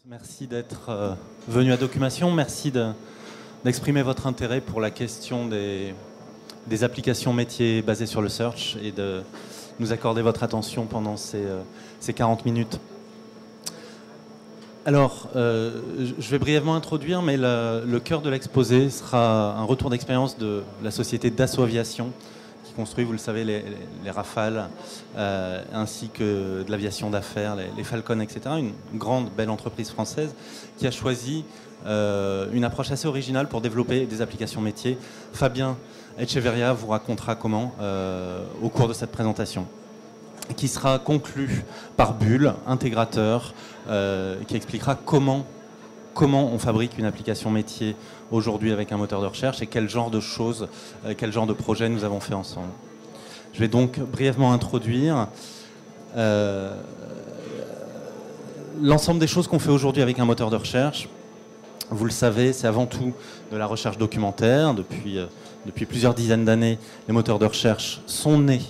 Merci d'être venu à Documation. Merci d'exprimer votre intérêt pour la question des applications métiers basées sur le search et de nous accorder votre attention pendant ces 40 minutes. Alors, je vais brièvement introduire, mais le cœur de l'exposé sera un retour d'expérience de la société Dassault Aviation, qui construit, vous le savez, les Rafales, ainsi que de l'aviation d'affaires, les Falcon, etc. Une grande, belle entreprise française qui a choisi une approche assez originale pour développer des applications métiers. Fabien Echeverria vous racontera comment au cours de cette présentation, qui sera conclu par Bull, intégrateur, qui expliquera comment on fabrique une application métier aujourd'hui avec un moteur de recherche et quel genre de choses, quel genre de projets nous avons fait ensemble. Je vais donc brièvement introduire l'ensemble des choses qu'on fait aujourd'hui avec un moteur de recherche. Vous le savez, c'est avant tout de la recherche documentaire. Depuis plusieurs dizaines d'années, les moteurs de recherche sont nés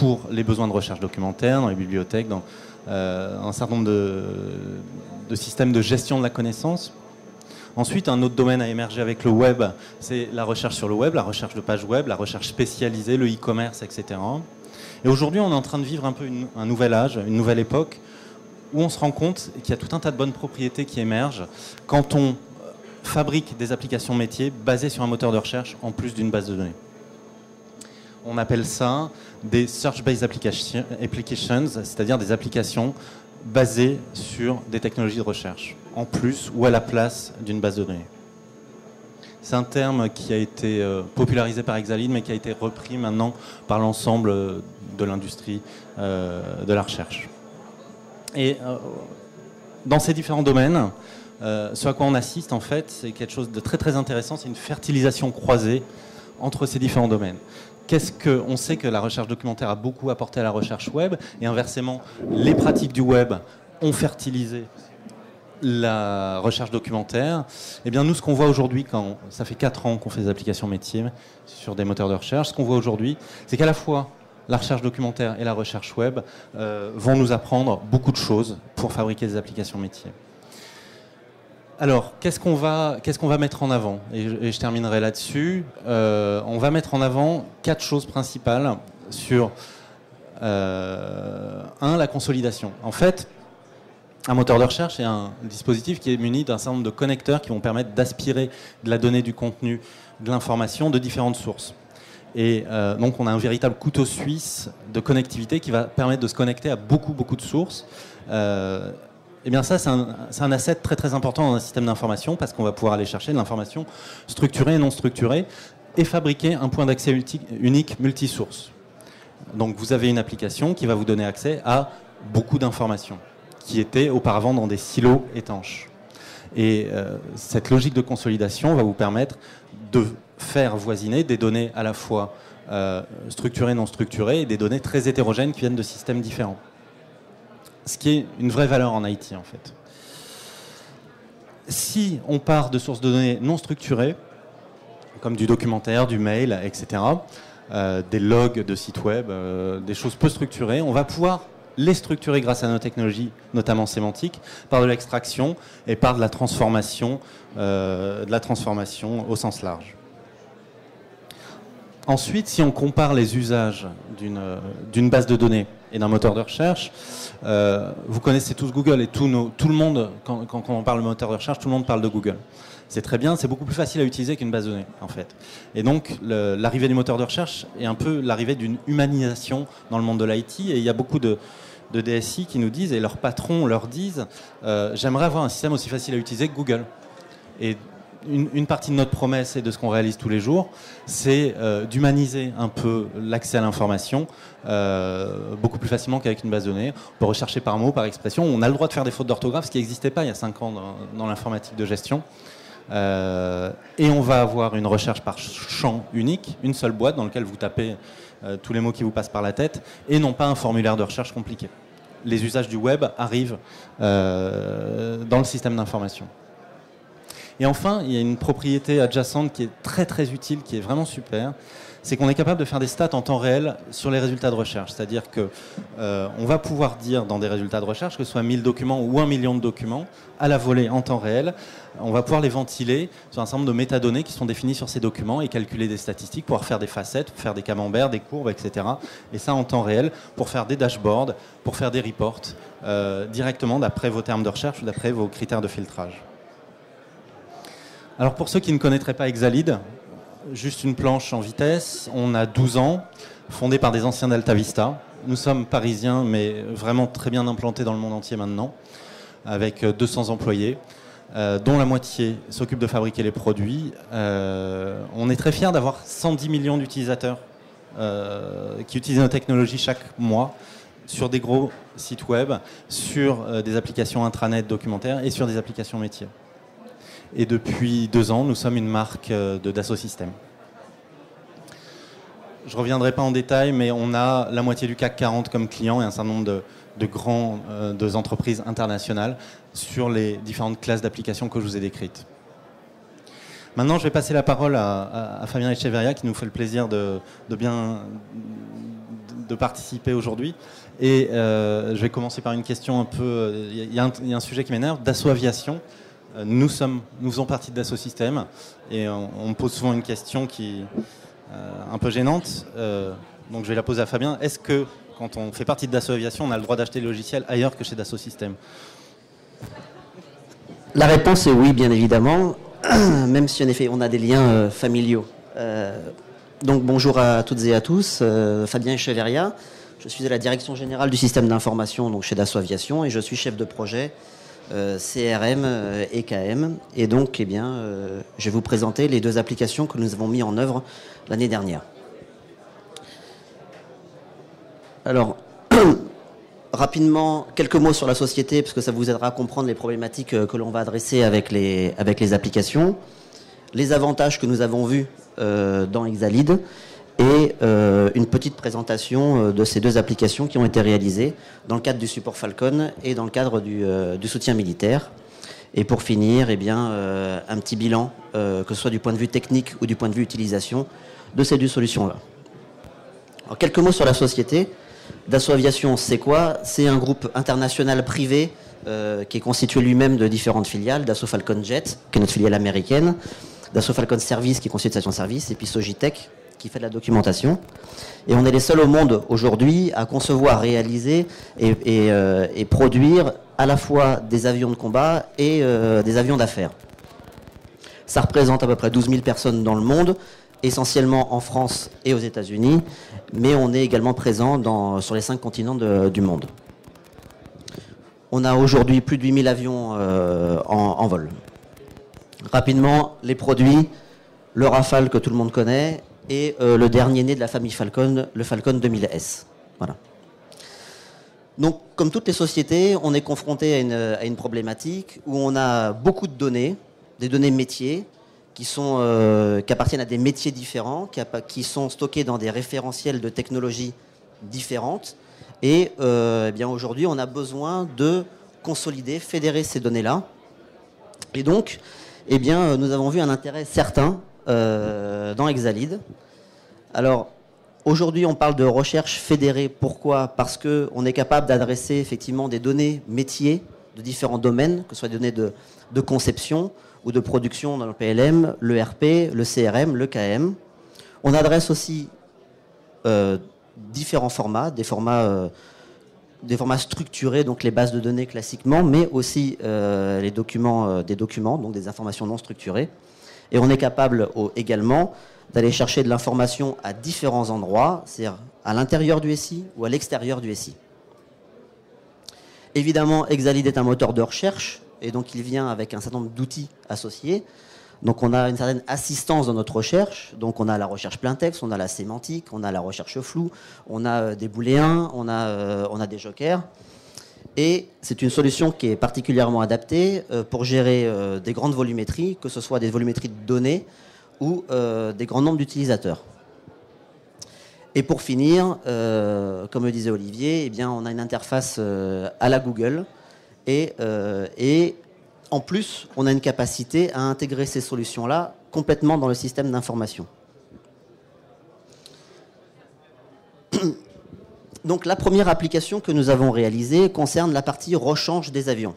pour les besoins de recherche documentaire, dans les bibliothèques, dans un certain nombre de systèmes de gestion de la connaissance. Ensuite, un autre domaine a émergé avec le web, c'est la recherche sur le web, la recherche de pages web, la recherche spécialisée, le e-commerce, etc. Et aujourd'hui, on est en train de vivre un peu un nouvel âge, une nouvelle époque, où on se rend compte qu'il y a tout un tas de bonnes propriétés qui émergent quand on fabrique des applications métiers basées sur un moteur de recherche en plus d'une base de données. On appelle ça des Search-Based Applications, c'est-à-dire des applications basées sur des technologies de recherche, en plus ou à la place d'une base de données. C'est un terme qui a été popularisé par Exaline, mais qui a été repris maintenant par l'ensemble de l'industrie de la recherche. Et dans ces différents domaines, ce à quoi on assiste, en fait, c'est quelque chose de très très intéressant, c'est une fertilisation croisée entre ces différents domaines. On sait que la recherche documentaire a beaucoup apporté à la recherche web, et inversement, les pratiques du web ont fertilisé la recherche documentaire. Eh bien, nous, ce qu'on voit aujourd'hui, quand ça fait 4 ans qu'on fait des applications métiers sur des moteurs de recherche, ce qu'on voit aujourd'hui, c'est qu'à la fois la recherche documentaire et la recherche web vont nous apprendre beaucoup de choses pour fabriquer des applications métiers. Alors, qu'est-ce qu'on va mettre en avant ? Et je terminerai là-dessus. On va mettre en avant 4 choses principales sur la consolidation. En fait, un moteur de recherche est un dispositif qui est muni d'un certain nombre de connecteurs qui vont permettre d'aspirer de la donnée, du contenu, de l'information de différentes sources. Et donc, on a un véritable couteau suisse de connectivité qui va permettre de se connecter à beaucoup de sources. Eh bien ça, c'est un asset très très important dans un système d'information parce qu'on va pouvoir aller chercher de l'information structurée et non structurée et fabriquer un point d'accès unique multisource. Donc vous avez une application qui va vous donner accès à beaucoup d'informations qui étaient auparavant dans des silos étanches. Et cette logique de consolidation va vous permettre de faire voisiner des données à la fois structurées et non structurées et des données très hétérogènes qui viennent de systèmes différents. Ce qui est une vraie valeur en IT, en fait. Si on part de sources de données non structurées, comme du documentaire, du mail, etc., des logs de sites web, des choses peu structurées, on va pouvoir les structurer grâce à nos technologies, notamment sémantiques, par de l'extraction et par de la transformation au sens large. Ensuite, si on compare les usages d'une base de données et d'un moteur de recherche, vous connaissez tous Google et tout le monde, quand on parle de moteur de recherche, tout le monde parle de Google. C'est très bien, c'est beaucoup plus facile à utiliser qu'une base de données, en fait. Et donc, l'arrivée du moteur de recherche est un peu l'arrivée d'une humanisation dans le monde de l'IT, et il y a beaucoup de DSI qui nous disent, et leurs patrons leur disent, j'aimerais avoir un système aussi facile à utiliser que Google. Et une partie de notre promesse et de ce qu'on réalise tous les jours, c'est d'humaniser un peu l'accès à l'information beaucoup plus facilement qu'avec une base de données. On peut rechercher par mot, par expression. On a le droit de faire des fautes d'orthographe, ce qui n'existait pas il y a 5 ans dans l'informatique de gestion. Et on va avoir une recherche par champ unique, une seule boîte dans laquelle vous tapez tous les mots qui vous passent par la tête, et non pas un formulaire de recherche compliqué. Les usages du web arrivent dans le système d'information. Et enfin, il y a une propriété adjacente qui est très très utile, qui est vraiment super, c'est qu'on est capable de faire des stats en temps réel sur les résultats de recherche. C'est-à-dire qu'on va pouvoir dire dans des résultats de recherche, que ce soit 1000 documents ou 1 million de documents, à la volée en temps réel, on va pouvoir les ventiler sur un certain nombre de métadonnées qui sont définies sur ces documents et calculer des statistiques, pouvoir faire des facettes, faire des camemberts, des courbes, etc. Et ça en temps réel pour faire des dashboards, pour faire des reports directement d'après vos termes de recherche ou d'après vos critères de filtrage. Alors pour ceux qui ne connaîtraient pas Exalid, juste une planche en vitesse, on a 12 ans, fondé par des anciens d'Altavista. Nous sommes parisiens, mais vraiment très bien implantés dans le monde entier maintenant, avec 200 employés, dont la moitié s'occupe de fabriquer les produits. On est très fiers d'avoir 110 millions d'utilisateurs qui utilisent nos technologies chaque mois sur des gros sites web, sur des applications intranet documentaires et sur des applications métiers. Et depuis 2 ans, nous sommes une marque de Dassault Systèmes. Je ne reviendrai pas en détail, mais on a la moitié du CAC 40 comme client et un certain nombre de grandes entreprises internationales sur les différentes classes d'applications que je vous ai décrites. Maintenant, je vais passer la parole à Fabien Echeverria, qui nous fait le plaisir de participer aujourd'hui. Et je vais commencer par une question un peu... Il y a un sujet qui m'énerve, Dassault Aviation. Nous faisons partie de Dassault Systèmes et on me pose souvent une question qui est un peu gênante. Donc je vais la poser à Fabien. Est-ce que quand on fait partie de Dassault Aviation, on a le droit d'acheter le logiciel ailleurs que chez Dassault Systèmes? La réponse est oui, bien évidemment, même si en effet on a des liens familiaux. Donc bonjour à toutes et à tous, Fabien Echeverria. Je suis à la direction générale du système d'information donc chez Dassault Aviation et je suis chef de projet CRM et KM. Et donc, eh bien, je vais vous présenter les 2 applications que nous avons mis en œuvre l'année dernière. Alors, rapidement, quelques mots sur la société, parce que ça vous aidera à comprendre les problématiques que l'on va adresser avec les applications, les avantages que nous avons vus dans Exalid, et une petite présentation de ces 2 applications qui ont été réalisées dans le cadre du support Falcon et dans le cadre du soutien militaire. Et pour finir, eh bien, un petit bilan, que ce soit du point de vue technique ou du point de vue utilisation, de ces 2 solutions-là. Alors, quelques mots sur la société. Dassault Aviation, c'est quoi? C'est un groupe international privé qui est constitué lui-même de différentes filiales. Dassault Falcon Jet, qui est notre filiale américaine. Dassault Falcon Service, qui est constitué de station-service. Et puis Sogitech, qui fait de la documentation. Et on est les seuls au monde aujourd'hui à concevoir, réaliser et produire à la fois des avions de combat et des avions d'affaires. Ça représente à peu près 12 000 personnes dans le monde, essentiellement en France et aux États-Unis, mais on est également présent sur les 5 continents du monde. On a aujourd'hui plus de 8 000 avions en vol. Rapidement, les produits, le Rafale que tout le monde connaît, et le dernier né de la famille Falcon, le Falcon 2000S. Voilà. Donc, comme toutes les sociétés, on est confronté à une problématique où on a beaucoup de données, des données métiers, qui appartiennent à des métiers différents, qui sont stockés dans des référentiels de technologies différentes. Et eh bien aujourd'hui, on a besoin de consolider, fédérer ces données-là. Et donc, eh bien, nous avons vu un intérêt certain dans Exalid. Alors, aujourd'hui, on parle de recherche fédérée. Pourquoi? Parce qu'on est capable d'adresser effectivement des données métiers de différents domaines, que ce soit des données de conception ou de production dans le PLM, le RP, le CRM, le KM. On adresse aussi différents formats, des formats structurés, donc les bases de données classiquement, mais aussi des documents, donc des informations non structurées. Et on est capable également d'aller chercher de l'information à différents endroits, c'est-à-dire à l'intérieur du SI ou à l'extérieur du SI. Évidemment, Exalid est un moteur de recherche, et donc il vient avec un certain nombre d'outils associés. Donc on a une certaine assistance dans notre recherche. Donc on a la recherche plein texte, on a la sémantique, on a la recherche floue, on a des booléens, on a des jokers. Et c'est une solution qui est particulièrement adaptée pour gérer des grandes volumétries, que ce soit des volumétries de données ou des grands nombres d'utilisateurs. Et pour finir, comme le disait Olivier, eh bien, on a une interface à la Google et en plus, on a une capacité à intégrer ces solutions-là complètement dans le système d'information. Donc la première application que nous avons réalisée concerne la partie rechange des avions.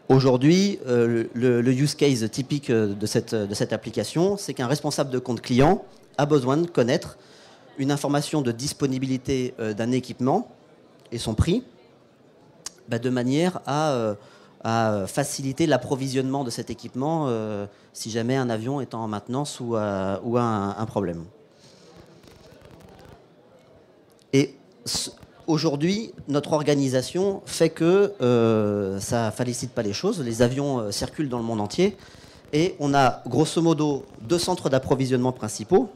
Aujourd'hui, le use case typique de cette application, c'est qu'un responsable de compte client a besoin de connaître une information de disponibilité d'un équipement et son prix, de manière à faciliter l'approvisionnement de cet équipement si jamais un avion est en maintenance ou a un problème. Et aujourd'hui, notre organisation fait que ça ne facilite pas les choses. Les avions circulent dans le monde entier et on a grosso modo 2 centres d'approvisionnement principaux.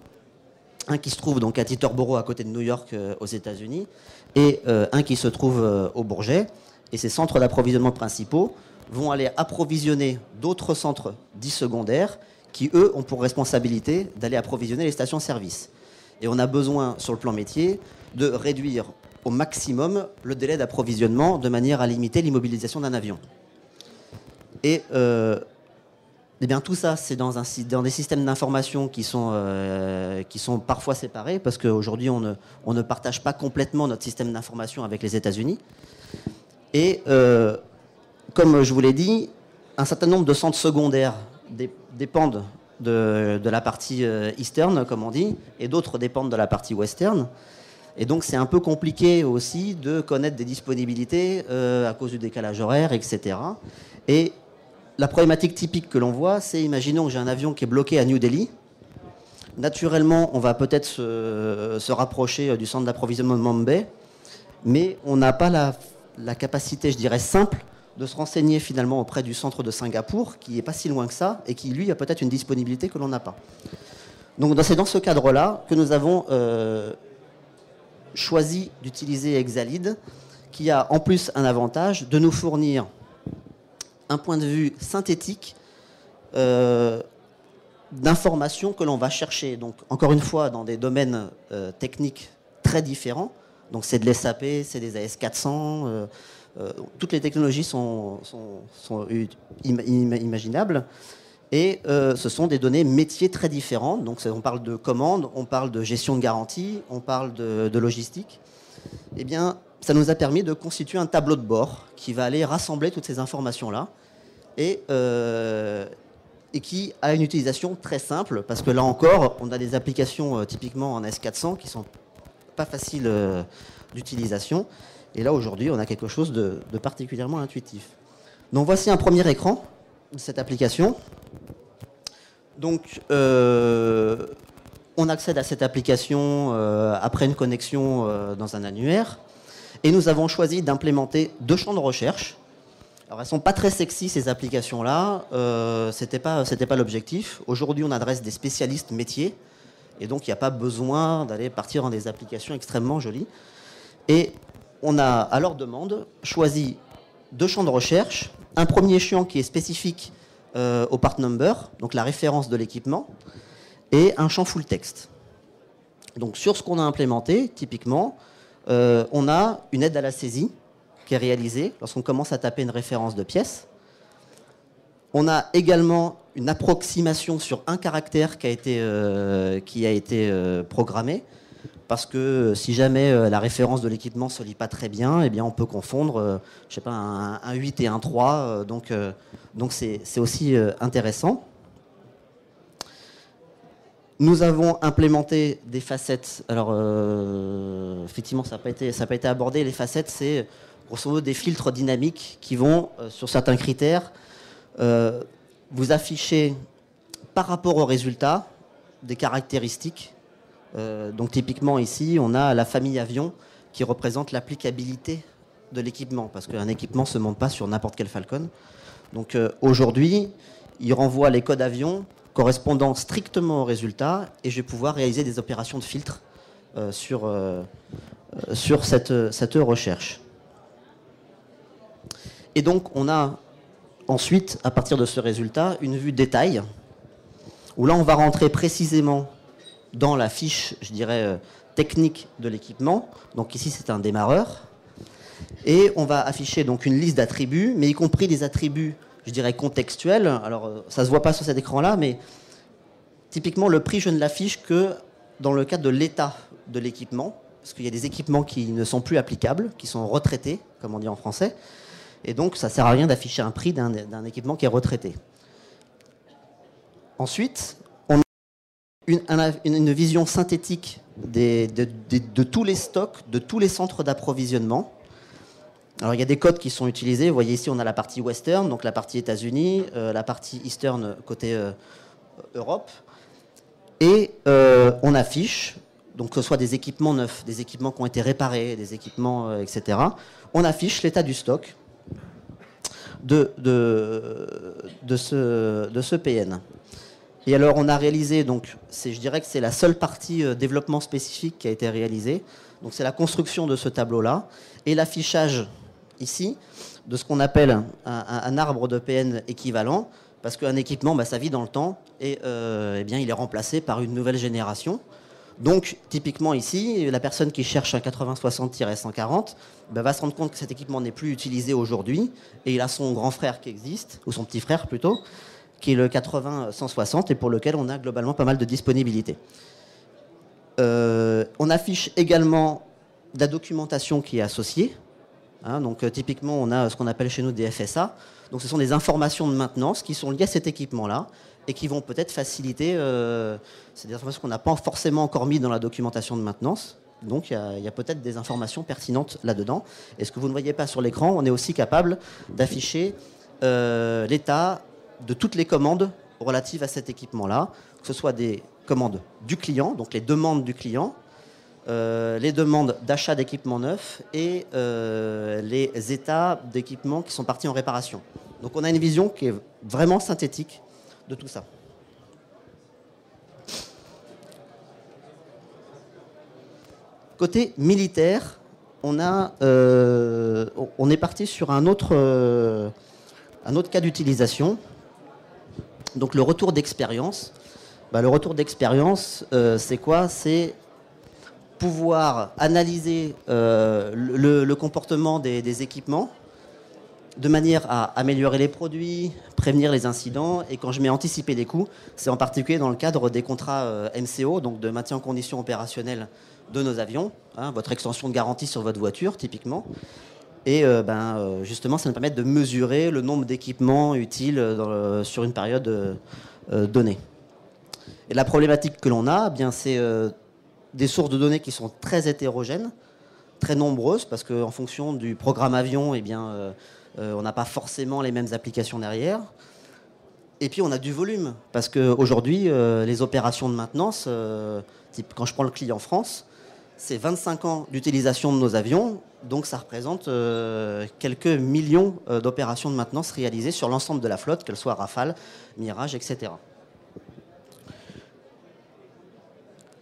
Un qui se trouve donc à Teterboro à côté de New York aux États-Unis et un qui se trouve au Bourget. Et ces centres d'approvisionnement principaux vont aller approvisionner d'autres centres dits secondaires qui, eux, ont pour responsabilité d'aller approvisionner les stations-service. Et on a besoin, sur le plan métier, de réduire au maximum le délai d'approvisionnement de manière à limiter l'immobilisation d'un avion. Et bien, tout ça, c'est dans des systèmes d'information qui sont parfois séparés, parce qu'aujourd'hui, on ne partage pas complètement notre système d'information avec les États-Unis. Et comme je vous l'ai dit, un certain nombre de centres secondaires dépendent de la partie eastern, comme on dit, et d'autres dépendent de la partie western. Et donc, c'est un peu compliqué aussi de connaître des disponibilités à cause du décalage horaire, etc. Et la problématique typique que l'on voit, c'est, imaginons que j'ai un avion qui est bloqué à New Delhi. Naturellement, on va peut-être se rapprocher du centre d'approvisionnement de Mumbai, mais on n'a pas la capacité, je dirais, simple de se renseigner finalement auprès du centre de Singapour, qui n'est pas si loin que ça, et qui, lui, a peut-être une disponibilité que l'on n'a pas. Donc, c'est dans ce cadre-là que nous avons choisi d'utiliser Exalead, qui a en plus un avantage de nous fournir un point de vue synthétique d'informations que l'on va chercher. Donc, encore une fois, dans des domaines techniques très différents. Donc, c'est de l'SAP, c'est des AS400, toutes les technologies sont imaginables. Et ce sont des données métiers très différentes. Donc, on parle de commandes, on parle de gestion de garantie, on parle de logistique. Eh bien, ça nous a permis de constituer un tableau de bord qui va aller rassembler toutes ces informations-là et qui a une utilisation très simple, parce que là encore, on a des applications typiquement en S400 qui sont pas faciles d'utilisation. Et là, aujourd'hui, on a quelque chose de particulièrement intuitif. Donc, voici un premier écran de cette application. Donc, on accède à cette application après une connexion dans un annuaire. Et nous avons choisi d'implémenter 2 champs de recherche. Alors, elles ne sont pas très sexy, ces applications-là. C'était pas l'objectif. Aujourd'hui, on adresse des spécialistes métiers. Et donc, il n'y a pas besoin d'aller partir dans des applications extrêmement jolies. Et on a, à leur demande, choisi 2 champs de recherche. Un premier champ qui est spécifique au part number, donc la référence de l'équipement, et un champ full text. Donc, sur ce qu'on a implémenté, typiquement, on a une aide à la saisie qui est réalisée lorsqu'on commence à taper une référence de pièce. On a également une approximation sur un caractère qui a été programmé, parce que si jamais la référence de l'équipement ne se lit pas très bien, eh bien on peut confondre je sais pas, un 8 et un 3, donc c'est aussi intéressant. Nous avons implémenté des facettes. Alors, effectivement, ça n'a pas été abordé. Les facettes, c'est grosso modo des filtres dynamiques qui vont, sur certains critères, vous afficher par rapport aux résultats des caractéristiques. Donc, typiquement, ici, on a la famille avion qui représente l'applicabilité de l'équipement, parce qu'un équipement ne se monte pas sur n'importe quel Falcon. Donc, aujourd'hui, il renvoie les codes avions correspondant strictement aux résultats, et je vais pouvoir réaliser des opérations de filtre sur cette recherche. Et donc, on a ensuite, à partir de ce résultat, une vue détail, où là, on va rentrer précisément dans la fiche, je dirais, technique de l'équipement. Donc ici, c'est un démarreur. Et on va afficher donc une liste d'attributs, mais y compris des attributs, je dirais, contextuels. Alors, ça ne se voit pas sur cet écran-là, mais typiquement, le prix, je ne l'affiche que dans le cadre de l'état de l'équipement, parce qu'il y a des équipements qui ne sont plus applicables, qui sont retraités, comme on dit en français. Et donc, ça ne sert à rien d'afficher un prix d'un équipement qui est retraité. Ensuite, on a une vision synthétique de tous les stocks, de tous les centres d'approvisionnement. Alors, il y a des codes qui sont utilisés. Vous voyez ici, on a la partie Western, donc la partie États-Unis, la partie Eastern côté Europe. Et on affiche, donc que ce soit des équipements neufs, des équipements qui ont été réparés, des équipements, etc. On affiche l'état du stock de ce PN. Et alors, on a réalisé, donc, je dirais que c'est la seule partie développement spécifique qui a été réalisée. Donc, c'est la construction de ce tableau-là et l'affichage ici de ce qu'on appelle un arbre de PN équivalent, parce qu'un équipement, ça vit dans le temps et eh bien, il est remplacé par une nouvelle génération. Donc, typiquement ici, la personne qui cherche un 8060-140 va se rendre compte que cet équipement n'est plus utilisé aujourd'hui et il a son grand frère qui existe, ou son petit frère plutôt, qui est le 80-160 et pour lequel on a globalement pas mal de disponibilité. On affiche également de la documentation qui est associée. Donc typiquement, on a ce qu'on appelle chez nous des FSA. Donc ce sont des informations de maintenance qui sont liées à cet équipement-là et qui vont peut-être faciliter... c'est des informations qu'on n'a pas forcément encore mis dans la documentation de maintenance. Donc il y a peut-être des informations pertinentes là-dedans. Et ce que vous ne voyez pas sur l'écran, on est aussi capable d'afficher l'état de toutes les commandes relatives à cet équipement-là, que ce soit des commandes du client, donc les demandes du client, les demandes d'achat d'équipements neufs et les états d'équipements qui sont partis en réparation. Donc on a une vision qui est vraiment synthétique de tout ça. Côté militaire, on est parti sur un autre cas d'utilisation. Donc le retour d'expérience. Le retour d'expérience, c'est quoi? C'est pouvoir analyser le comportement des équipements de manière à améliorer les produits, prévenir les incidents. Et quand je mets anticiper les coûts, c'est en particulier dans le cadre des contrats MCO, donc de maintien en condition opérationnelle de nos avions, votre extension de garantie sur votre voiture, typiquement. Et justement, ça nous permet de mesurer le nombre d'équipements utiles sur une période donnée. Et la problématique que l'on a, c'est des sources de données qui sont très hétérogènes, très nombreuses, parce qu'en fonction du programme avion, on n'a pas forcément les mêmes applications derrière. Et puis on a du volume, parce qu'aujourd'hui, les opérations de maintenance, quand je prends le client France, c'est 25 ans d'utilisation de nos avions, donc ça représente quelques millions d'opérations de maintenance réalisées sur l'ensemble de la flotte, qu'elle soit Rafale, Mirage, etc.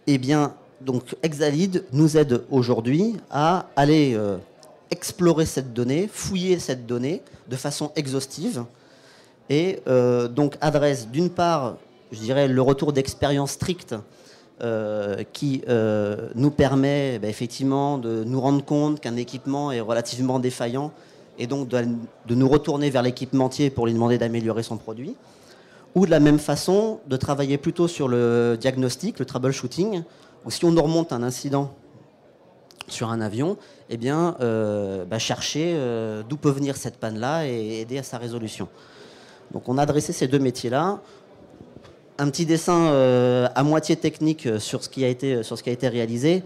Eh bien, donc Exalead nous aide aujourd'hui à aller explorer cette donnée, fouiller cette donnée de façon exhaustive et donc adresse d'une part, je dirais, le retour d'expérience stricte qui nous permet effectivement de nous rendre compte qu'un équipement est relativement défaillant et donc de nous retourner vers l'équipementier pour lui demander d'améliorer son produit, ou de la même façon de travailler plutôt sur le diagnostic, le troubleshooting, où si on nous remonte un incident sur un avion, chercher d'où peut venir cette panne-là et aider à sa résolution. Donc on a adressé ces deux métiers-là. Un petit dessin à moitié technique sur ce qui a été réalisé.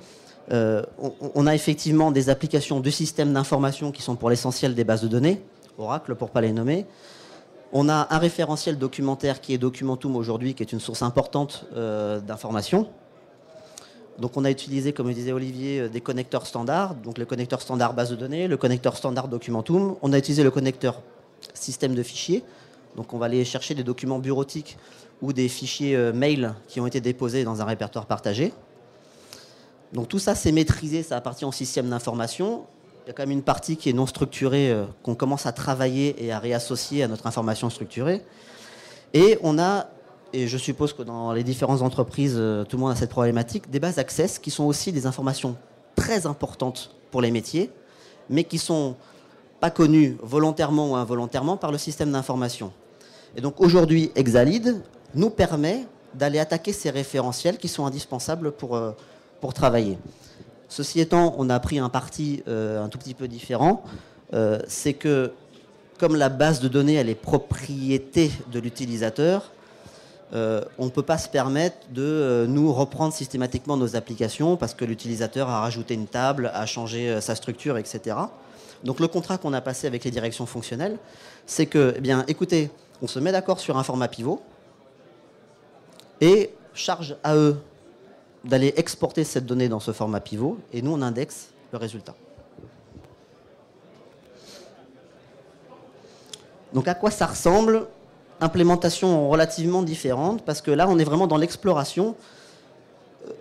On a effectivement des applications du système d'information qui sont pour l'essentiel des bases de données, Oracle pour ne pas les nommer. On a un référentiel documentaire qui est Documentum aujourd'hui, qui est une source importante d'informations. Donc on a utilisé, comme le disait Olivier, des connecteurs standards, donc le connecteur standard base de données, le connecteur standard Documentum. On a utilisé le connecteur système de fichiers. Donc on va aller chercher des documents bureautiques ou des fichiers mail qui ont été déposés dans un répertoire partagé. Donc tout ça, c'est maîtrisé, ça appartient au système d'information. Il y a quand même une partie qui est non structurée, qu'on commence à travailler et à réassocier à notre information structurée. Et on a, et je suppose que dans les différentes entreprises, tout le monde a cette problématique, des bases Access qui sont aussi des informations très importantes pour les métiers, mais qui ne sont pas connus volontairement ou involontairement par le système d'information. Et donc aujourd'hui, Exalead nous permet d'aller attaquer ces référentiels qui sont indispensables pour travailler. Ceci étant, on a pris un parti un tout petit peu différent. C'est que comme la base de données, elle est propriété de l'utilisateur, on ne peut pas se permettre de nous reprendre systématiquement nos applications parce que l'utilisateur a rajouté une table, a changé sa structure, etc. Donc le contrat qu'on a passé avec les directions fonctionnelles, c'est que, eh bien, écoutez, on se met d'accord sur un format pivot et charge à eux d'aller exporter cette donnée dans ce format pivot et nous, on indexe le résultat. Donc à quoi ça ressemble? Implémentation relativement différente, parce que là, on est vraiment dans l'exploration.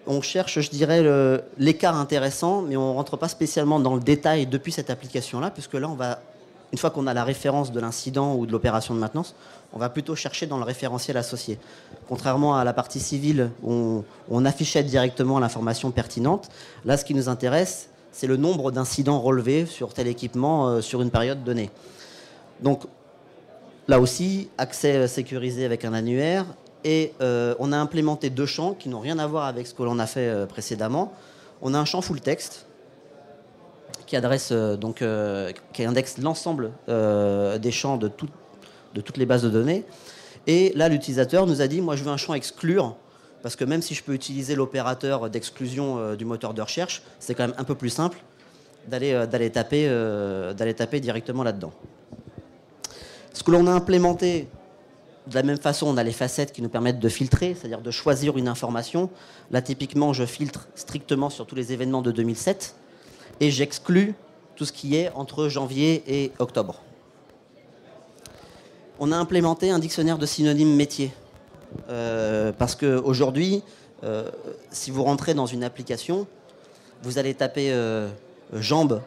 On cherche, je dirais, l'écart intéressant, mais on ne rentre pas spécialement dans le détail depuis cette application-là, puisque là, une fois qu'on a la référence de l'incident ou de l'opération de maintenance, on va plutôt chercher dans le référentiel associé. Contrairement à la partie civile, où on affichait directement l'information pertinente, là, ce qui nous intéresse, c'est le nombre d'incidents relevés sur tel équipement sur une période donnée. Donc, là aussi, accès sécurisé avec un annuaire. Et on a implémenté deux champs qui n'ont rien à voir avec ce que l'on a fait précédemment. On a un champ full text qui adresse qui indexe l'ensemble des champs de toutes les bases de données. Et là, l'utilisateur nous a dit, moi, je veux un champ exclure, parce que même si je peux utiliser l'opérateur d'exclusion du moteur de recherche, c'est quand même un peu plus simple d'aller taper directement là-dedans. Ce que l'on a implémenté, de la même façon, on a les facettes qui nous permettent de filtrer, c'est-à-dire de choisir une information. Là, typiquement, je filtre strictement sur tous les événements de 2007 et j'exclus tout ce qui est entre janvier et octobre. On a implémenté un dictionnaire de synonymes métiers. Parce qu'aujourd'hui, si vous rentrez dans une application, vous allez taper jambes,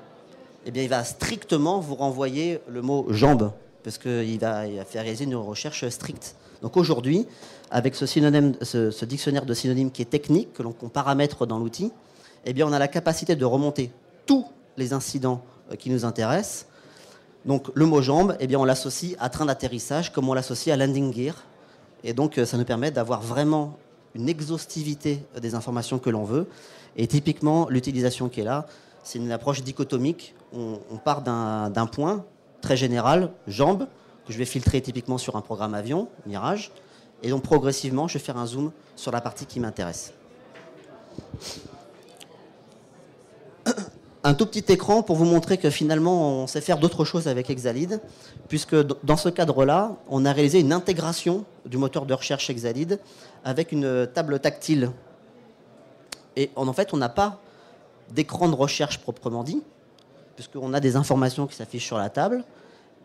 eh bien, il va strictement vous renvoyer le mot jambes, parce qu'il va faire réaliser une recherche stricte. Donc aujourd'hui, avec ce dictionnaire de synonymes qui est technique, qu'on paramètre dans l'outil, eh bien on a la capacité de remonter tous les incidents qui nous intéressent. Donc le mot jambe, eh bien on l'associe à train d'atterrissage, comme on l'associe à landing gear. Et donc ça nous permet d'avoir vraiment une exhaustivité des informations que l'on veut. Et typiquement, l'utilisation qui est là, c'est une approche dichotomique. On part d'un point très général, jambes, que je vais filtrer typiquement sur un programme avion, Mirage, et donc progressivement, je vais faire un zoom sur la partie qui m'intéresse. Un tout petit écran pour vous montrer que finalement, on sait faire d'autres choses avec Exalead, puisque dans ce cadre-là, on a réalisé une intégration du moteur de recherche Exalead avec une table tactile. Et en fait, on n'a pas d'écran de recherche proprement dit, puisqu'on a des informations qui s'affichent sur la table,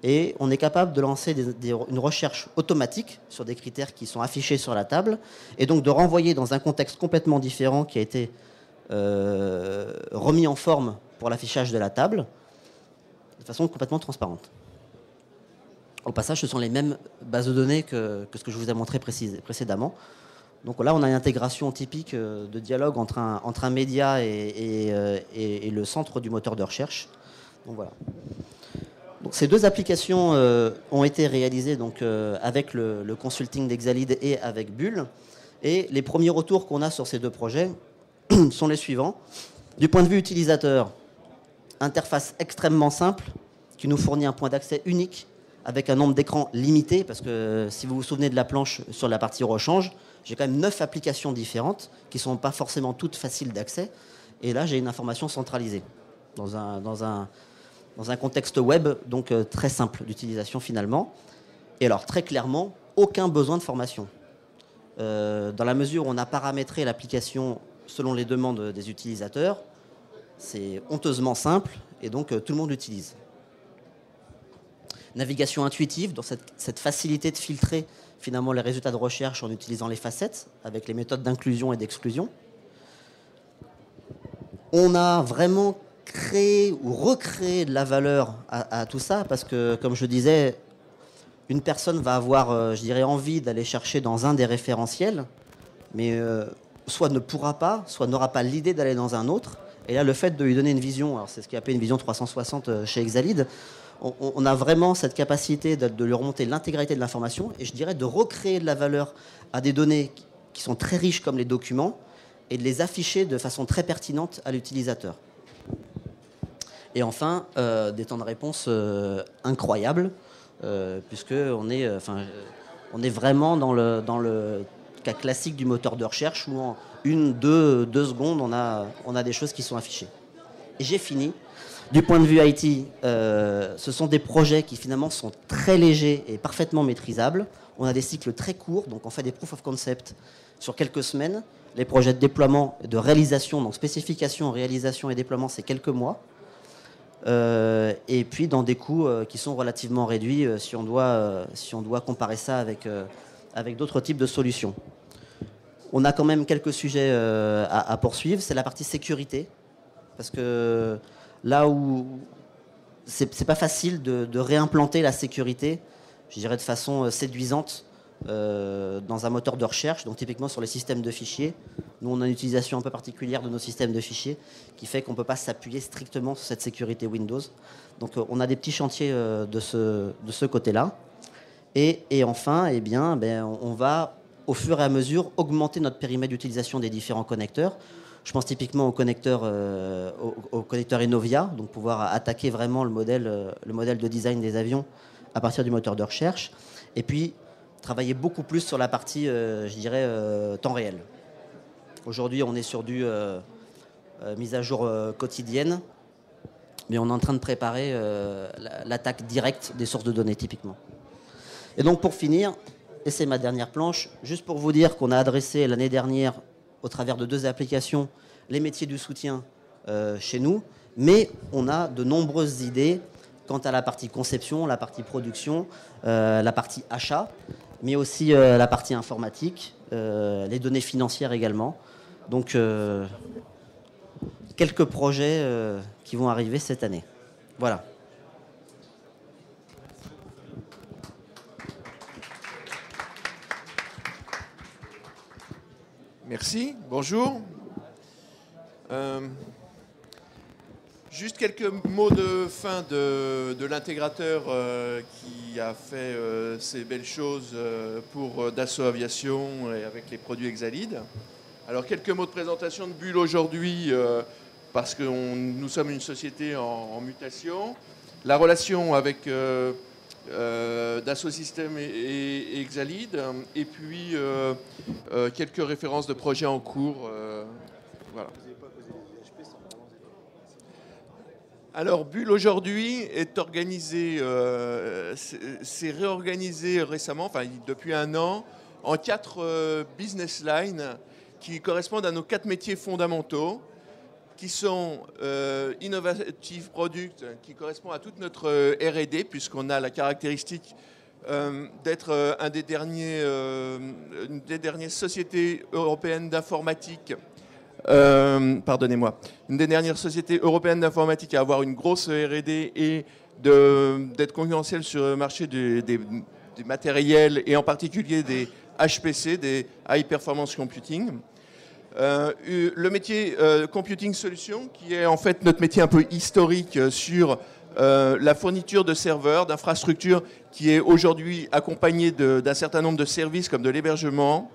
et on est capable de lancer une recherche automatique sur des critères qui sont affichés sur la table, et donc de renvoyer dans un contexte complètement différent qui a été remis en forme pour l'affichage de la table, de façon complètement transparente. Au passage, ce sont les mêmes bases de données que ce que je vous ai montré précédemment. Donc là, on a une intégration typique de dialogue entre un média et le centre du moteur de recherche. Donc voilà. Donc, ces deux applications ont été réalisées donc, avec le consulting d'Exalead et avec Bull. Et les premiers retours qu'on a sur ces deux projets sont les suivants. Du point de vue utilisateur, interface extrêmement simple qui nous fournit un point d'accès unique avec un nombre d'écrans limité, parce que si vous vous souvenez de la planche sur la partie rechange, j'ai quand même 9 applications différentes qui ne sont pas forcément toutes faciles d'accès. Et là, j'ai une information centralisée dans un contexte web, donc très simple d'utilisation finalement. Et alors, très clairement, aucun besoin de formation. Dans la mesure où on a paramétré l'application selon les demandes des utilisateurs, c'est honteusement simple et donc tout le monde l'utilise. Navigation intuitive, dans cette facilité de filtrer finalement les résultats de recherche en utilisant les facettes avec les méthodes d'inclusion et d'exclusion. On a vraiment créé ou recréé de la valeur à tout ça parce que, comme je disais, une personne va avoir, je dirais, envie d'aller chercher dans un des référentiels, mais soit ne pourra pas, soit n'aura pas l'idée d'aller dans un autre. Et là, le fait de lui donner une vision, alors c'est ce qu'on appelle une vision 360 chez Exalead, on a vraiment cette capacité de lui remonter l'intégralité de l'information et je dirais de recréer de la valeur à des données qui sont très riches comme les documents et de les afficher de façon très pertinente à l'utilisateur. Et enfin, des temps de réponse incroyables, puisqu'on est, on est vraiment dans le cas classique du moteur de recherche où en 1-2 secondes, on a des choses qui sont affichées. Et j'ai fini. Du point de vue IT, ce sont des projets qui finalement sont très légers et parfaitement maîtrisables. On a des cycles très courts, donc on fait des proof of concept sur quelques semaines. Les projets de déploiement, de réalisation, donc spécification, réalisation et déploiement, c'est quelques mois. Et puis dans des coûts qui sont relativement réduits si on doit comparer ça avec d'autres types de solutions. On a quand même quelques sujets à poursuivre. C'est la partie sécurité, parce que là où c'est pas facile de réimplanter la sécurité, je dirais de façon séduisante, dans un moteur de recherche, donc typiquement sur les systèmes de fichiers. Nous, on a une utilisation un peu particulière de nos systèmes de fichiers qui fait qu'on ne peut pas s'appuyer strictement sur cette sécurité Windows. Donc, on a des petits chantiers de ce côté-là. Et enfin, eh bien, on va, au fur et à mesure, augmenter notre périmètre d'utilisation des différents connecteurs. Je pense typiquement au connecteur Enovia, donc pouvoir attaquer vraiment le modèle de design des avions à partir du moteur de recherche. Et puis, travailler beaucoup plus sur la partie, je dirais, temps réel. Aujourd'hui, on est sur du mise à jour quotidienne, mais on est en train de préparer l'attaque directe des sources de données, typiquement. Et donc, pour finir, et c'est ma dernière planche, juste pour vous dire qu'on a adressé l'année dernière, au travers de 2 applications, les métiers du soutien chez nous, mais on a de nombreuses idées quant à la partie conception, la partie production, la partie achat, mais aussi la partie informatique, les données financières également. Donc, quelques projets qui vont arriver cette année. Voilà. Merci, bonjour. Juste quelques mots de fin de l'intégrateur qui a fait ces belles choses pour Dassault Aviation et avec les produits Exalead. Alors quelques mots de présentation de Bull aujourd'hui parce que nous sommes une société en mutation. La relation avec Dassault Systèmes et Exalead et puis quelques références de projets en cours. Voilà. Alors, Bull aujourd'hui est organisé, s'est réorganisé récemment, enfin depuis 1 an, en 4 business lines qui correspondent à nos 4 métiers fondamentaux, qui sont Innovative Product, qui correspond à toute notre R&D, puisqu'on a la caractéristique d'être une des dernières sociétés européennes d'informatique. Une des dernières sociétés européennes d'informatique à avoir une grosse R&D et d'être concurrentielle sur le marché des matériels et en particulier des HPC, des High Performance Computing. Le métier Computing Solutions, qui est en fait notre métier un peu historique sur la fourniture de serveurs, d'infrastructures, qui est aujourd'hui accompagné d'un certain nombre de services comme de l'hébergement.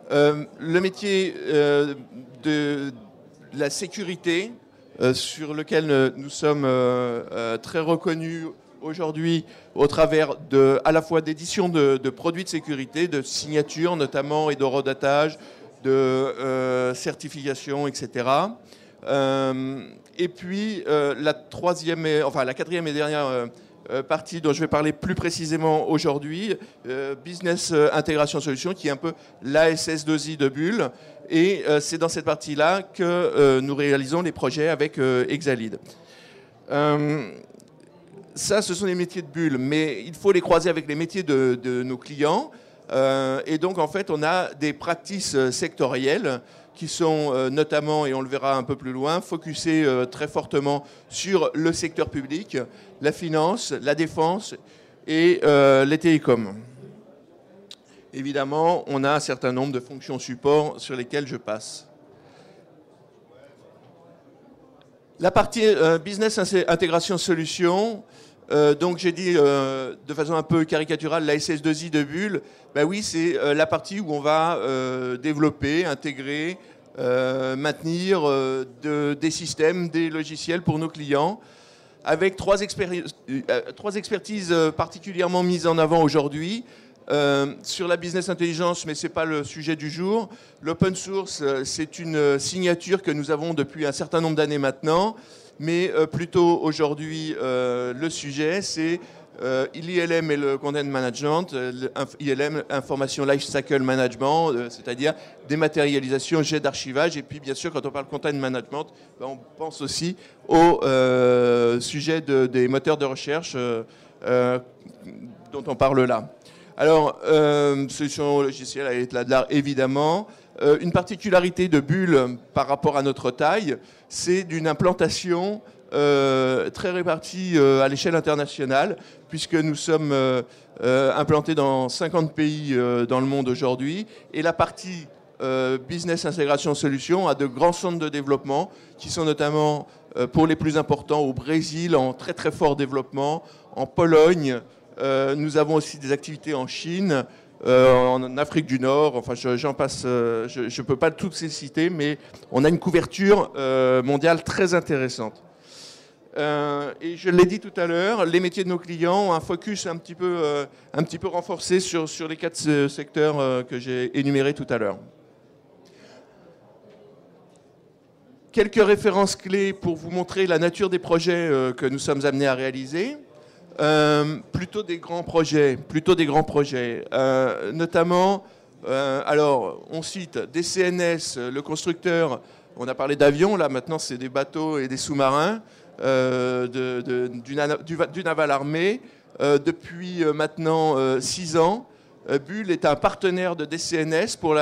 Le métier de la sécurité, sur lequel nous sommes très reconnus aujourd'hui au travers à la fois d'édition de produits de sécurité, de signatures notamment et d'horodatage, de certification, etc. Et puis la quatrième et dernière partie dont je vais parler plus précisément aujourd'hui, Business Intégration Solutions, qui est un peu l'ASS2I de Bull. Et c'est dans cette partie-là que nous réalisons les projets avec Exalead. Ça, ce sont les métiers de Bull, mais il faut les croiser avec les métiers de nos clients. Et donc, en fait, on a des practices sectorielles qui sont notamment, et on le verra un peu plus loin, focusées très fortement sur le secteur public, la finance, la défense et les télécoms. Évidemment, on a un certain nombre de fonctions support sur lesquelles je passe. La partie business intégration solution, donc j'ai dit de façon un peu caricaturale la SS2I de Bull, ben oui, c'est la partie où on va développer, intégrer, maintenir des systèmes, des logiciels pour nos clients, avec trois expertises particulièrement mises en avant aujourd'hui. Sur la business intelligence, mais ce n'est pas le sujet du jour. L'open source, c'est une signature que nous avons depuis un certain nombre d'années maintenant, mais plutôt aujourd'hui, le sujet, c'est l'ILM et le Content Management, ILM, Information Lifecycle Management, c'est-à-dire dématérialisation, jet d'archivage, et puis bien sûr, quand on parle Content Management, ben, on pense aussi au sujet des moteurs de recherche dont on parle là. Alors, solution logicielle avec Ladlar, évidemment. Une particularité de Bull par rapport à notre taille, c'est d'une implantation très répartie à l'échelle internationale, puisque nous sommes implantés dans 50 pays dans le monde aujourd'hui. Et la partie business intégration solution a de grands centres de développement qui sont notamment, pour les plus importants, au Brésil, en très très fort développement, en Pologne. Nous avons aussi des activités en Chine, en Afrique du Nord, enfin j'en passe, je ne peux pas toutes les citer, mais on a une couverture mondiale très intéressante. Et je l'ai dit tout à l'heure, les métiers de nos clients ont un focus un petit peu renforcé sur les 4 secteurs que j'ai énumérés tout à l'heure. Quelques références clés pour vous montrer la nature des projets que nous sommes amenés à réaliser. Plutôt des grands projets, notamment, alors on cite DCNS, le constructeur, on a parlé d'avions, là maintenant c'est des bateaux et des sous-marins du naval armé. Depuis maintenant 6 ans, Bull est un partenaire de DCNS pour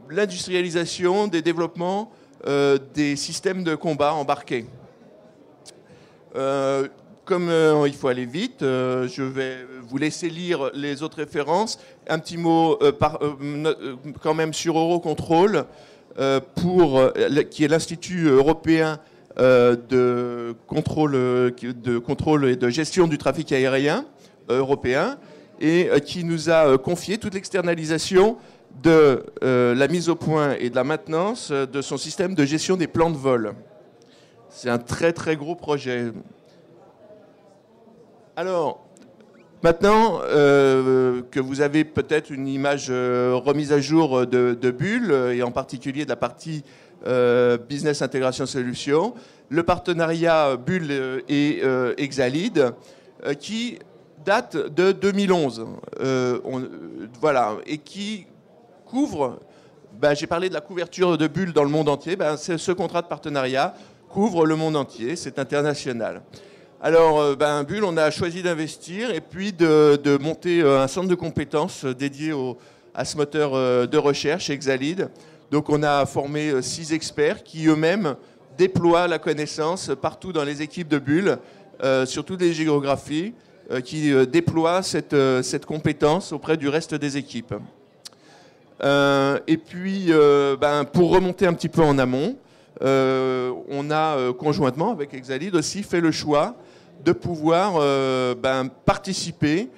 l'industrialisation des développements des systèmes de combat embarqués. Comme il faut aller vite, je vais vous laisser lire les autres références. Un petit mot quand même sur Eurocontrol, qui est l'Institut européen de contrôle et de gestion du trafic aérien européen, et qui nous a confié toute l'externalisation de la mise au point et de la maintenance de son système de gestion des plans de vol. C'est un très très gros projet. Alors, maintenant que vous avez peut-être une image remise à jour de Bull, et en particulier de la partie Business Intégration Solutions, le partenariat Bull et Exalead, qui date de 2011, voilà, et qui couvre, j'ai parlé de la couverture de Bull dans le monde entier, ce contrat de partenariat couvre le monde entier, c'est international. Alors, Bull, on a choisi d'investir et puis de monter un centre de compétences dédié à ce moteur de recherche, Exalead. Donc, on a formé 6 experts qui eux-mêmes déploient la connaissance partout dans les équipes de Bull, sur toutes les géographies, qui déploient cette compétence auprès du reste des équipes. Et puis, pour remonter un petit peu en amont, on a conjointement avec Exalead aussi fait le choix de pouvoir participer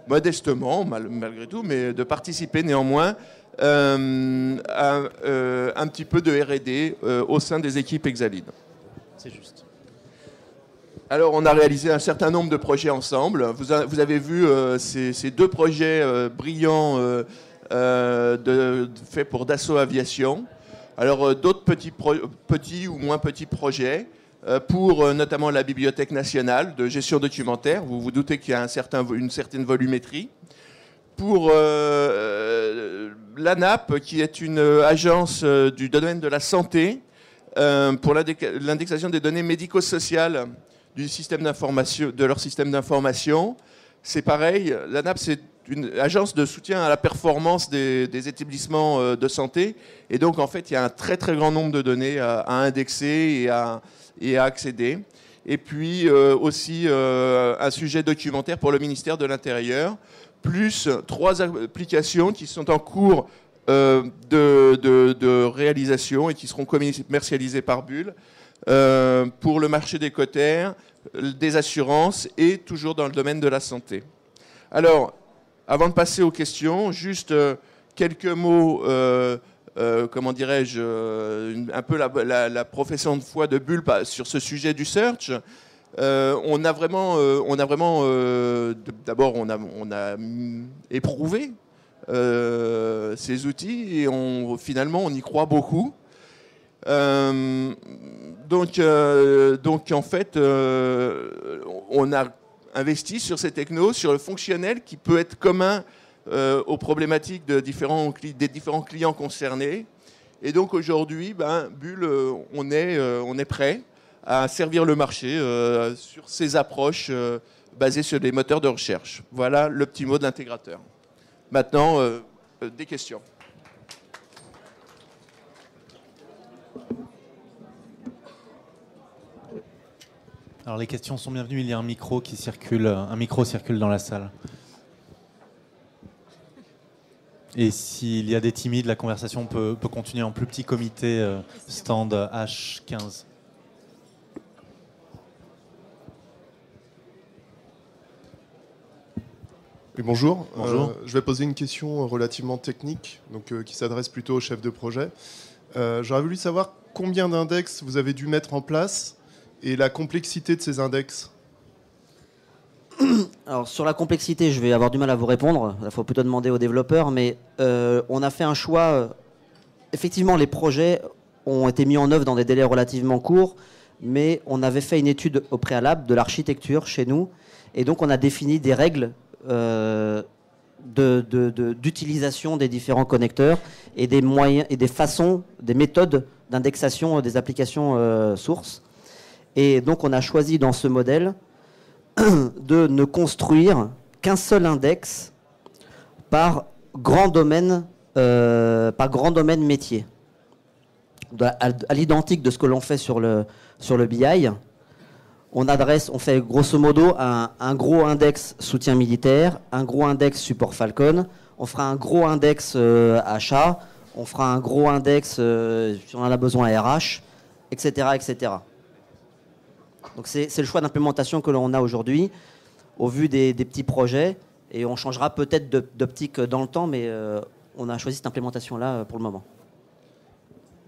modestement, malgré tout, mais de participer néanmoins à un petit peu de R&D au sein des équipes Exalead. C'est juste. Alors, on a réalisé un certain nombre de projets ensemble. Vous avez vu ces 2 projets brillants faits pour Dassault Aviation. Alors, d'autres petits ou moins petits projets pour notamment la Bibliothèque nationale de gestion documentaire. Vous vous doutez qu'il y a une certaine volumétrie. Pour l'ANAP, qui est une agence du domaine de la santé, pour l'indexation des données médico-sociales de leur système d'information. C'est pareil, l'ANAP, c'est une agence de soutien à la performance des établissements de santé. Et donc, en fait, il y a un très, très grand nombre de données à indexer et à accéder. Et puis, aussi, un sujet documentaire pour le ministère de l'Intérieur, plus 3 applications qui sont en cours de réalisation et qui seront commercialisés par Bull pour le marché des cotères, des assurances et toujours dans le domaine de la santé. Alors, avant de passer aux questions, juste quelques mots, comment dirais-je, un peu la profession de foi de Bull sur ce sujet du search. On a vraiment, d'abord, on a éprouvé ces outils et finalement, on y croit beaucoup. Donc en fait, on a investi sur ces technos, sur le fonctionnel qui peut être commun aux problématiques des différents clients concernés. Et donc aujourd'hui, Bull, on est prêt à servir le marché sur ces approches basées sur des moteurs de recherche. Voilà le petit mot de l'intégrateur. Maintenant, des questions. Alors les questions sont bienvenues, il y a un micro circule dans la salle. Et s'il y a des timides, la conversation peut continuer en plus petit comité, stand H15. Oui, bonjour. Bonjour. Je vais poser une question relativement technique, donc, qui s'adresse plutôt au chef de projet. J'aurais voulu savoir combien d'index vous avez dû mettre en place et la complexité de ces index. Alors sur la complexité, je vais avoir du mal à vous répondre. Il faut plutôt demander aux développeurs, mais on a fait un choix. Effectivement, les projets ont été mis en œuvre dans des délais relativement courts, mais on avait fait une étude au préalable de l'architecture chez nous, et donc on a défini des règles d'utilisation des différents connecteurs et des moyens et des façons, des méthodes d'indexation des applications sources. Et donc on a choisi dans ce modèle de ne construire qu'un seul index par grand domaine métier. À l'identique de ce que l'on fait sur le BI, on fait grosso modo un gros index soutien militaire, un gros index support Falcon, on fera un gros index achat, on fera un gros index si on en a besoin RH, etc. etc. Donc c'est le choix d'implémentation que l'on a aujourd'hui au vu des petits projets, et on changera peut-être d'optique dans le temps, mais on a choisi cette implémentation-là pour le moment.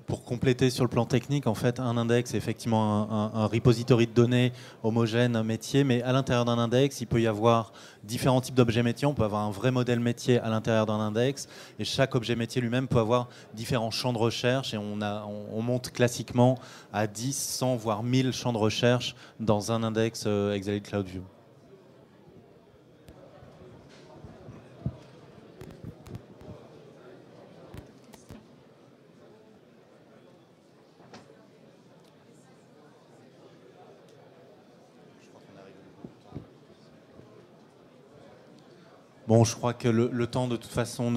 Pour compléter sur le plan technique, en fait, un index est effectivement un repository de données homogène, un métier, mais à l'intérieur d'un index, il peut y avoir différents types d'objets métiers. On peut avoir un vrai modèle métier à l'intérieur d'un index, et chaque objet métier lui-même peut avoir différents champs de recherche, et on monte classiquement à 10, 100, voire 1000 champs de recherche dans un index Exalid CloudView. Bon, je crois que le temps, de toute façon,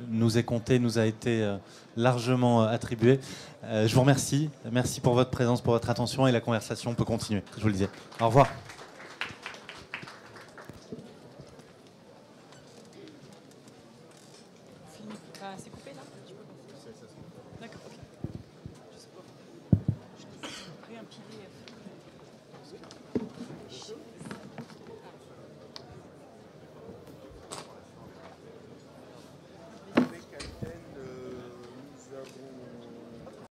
nous est compté, nous a été largement attribué. Je vous remercie. Merci pour votre présence, pour votre attention, et la conversation peut continuer, je vous le disais. Au revoir. C'est coupé là? D'accord, ok.